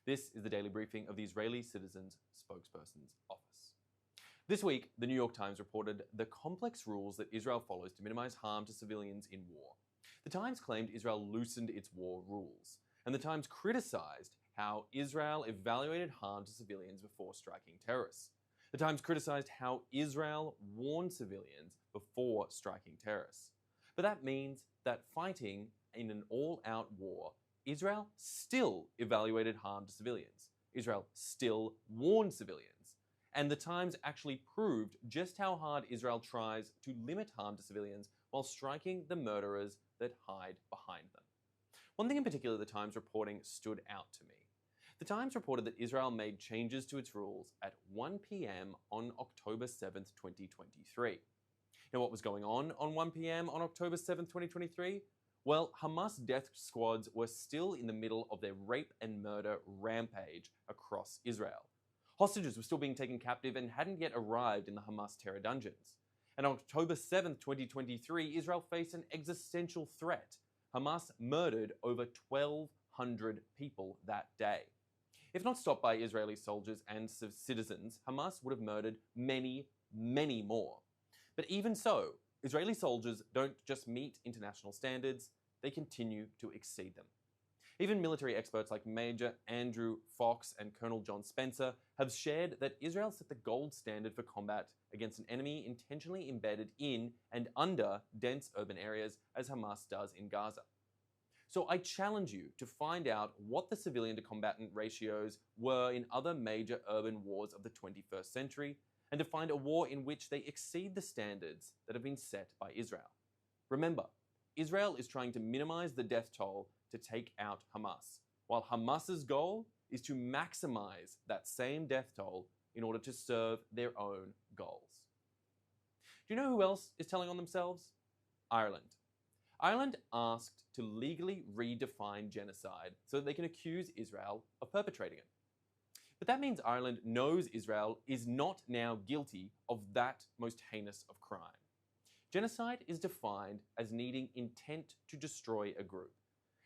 This is the daily briefing of the Israeli Citizen Spokespersons Office. This week, the New York Times reported the complex rules that Israel follows to minimize harm to civilians in war. The Times claimed Israel loosened its war rules, and the Times criticized how Israel evaluated harm to civilians before striking terrorists. The Times criticized how Israel warned civilians before striking terrorists. But that means that fighting in an all-out war, Israel still evaluated harm to civilians. Israel still warned civilians. And the Times actually proved just how hard Israel tries to limit harm to civilians while striking the murderers that hide behind them. One thing in particular the Times reporting stood out to me. The Times reported that Israel made changes to its rules at 1 p.m. on October 7th, 2023. Now, what was going on 1 p.m. on October 7th, 2023? Well, Hamas death squads were still in the middle of their rape and murder rampage across Israel. Hostages were still being taken captive and hadn't yet arrived in the Hamas terror dungeons. And on October 7th, 2023, Israel faced an existential threat. Hamas murdered over 1,200 people that day. If not stopped by Israeli soldiers and citizens, Hamas would have murdered many, many more. But even so, Israeli soldiers don't just meet international standards, they continue to exceed them. Even military experts like Major Andrew Fox and Colonel John Spencer have shared that Israel set the gold standard for combat against an enemy intentionally embedded in and under dense urban areas, as Hamas does in Gaza. So I challenge you to find out what the civilian to combatant ratios were in other major urban wars of the 21st century, and to find a war in which they exceed the standards that have been set by Israel. Remember, Israel is trying to minimize the death toll to take out Hamas, while Hamas's goal is to maximize that same death toll in order to serve their own goals. Do you know who else is telling on themselves? Ireland. Ireland asked to legally redefine genocide so that they can accuse Israel of perpetrating it. But that means Ireland knows Israel is not now guilty of that most heinous of crime. Genocide is defined as needing intent to destroy a group.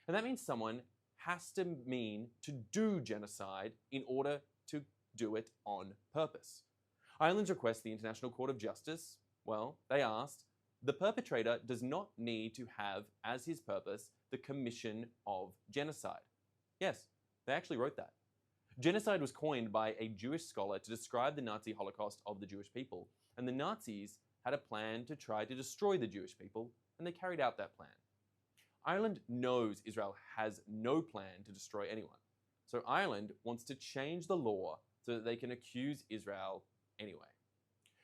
And that means someone has to mean to do genocide in order to do it on purpose. Ireland's request to the International Court of Justice, well, they asked, the perpetrator does not need to have as his purpose the commission of genocide. Yes, they actually wrote that. Genocide was coined by a Jewish scholar to describe the Nazi Holocaust of the Jewish people, and the Nazis had a plan to try to destroy the Jewish people, and they carried out that plan. Ireland knows Israel has no plan to destroy anyone, so Ireland wants to change the law so that they can accuse Israel anyway.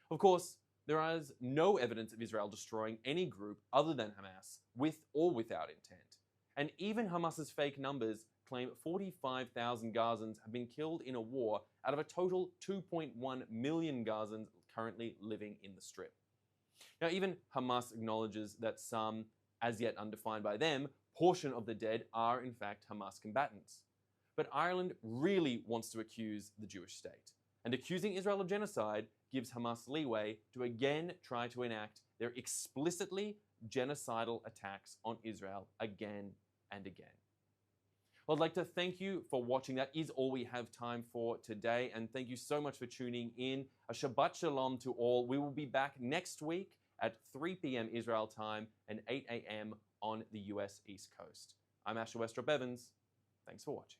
Of course, there is no evidence of Israel destroying any group other than Hamas, with or without intent. And even Hamas's fake numbers claim 45,000 Gazans have been killed in a war out of a total 2.1 million Gazans currently living in the Strip. Now, even Hamas acknowledges that some, as yet undefined by them, portion of the dead are in fact Hamas combatants. But Ireland really wants to accuse the Jewish state. And accusing Israel of genocide gives Hamas leeway to again try to enact their explicitly genocidal attacks on Israel again and again. Well, I'd like to thank you for watching. That is all we have time for today. And thank you so much for tuning in. A Shabbat Shalom to all. We will be back next week at 3 p.m. Israel time and 8 a.m. on the US East Coast. I'm Westropp-Evans. Thanks for watching.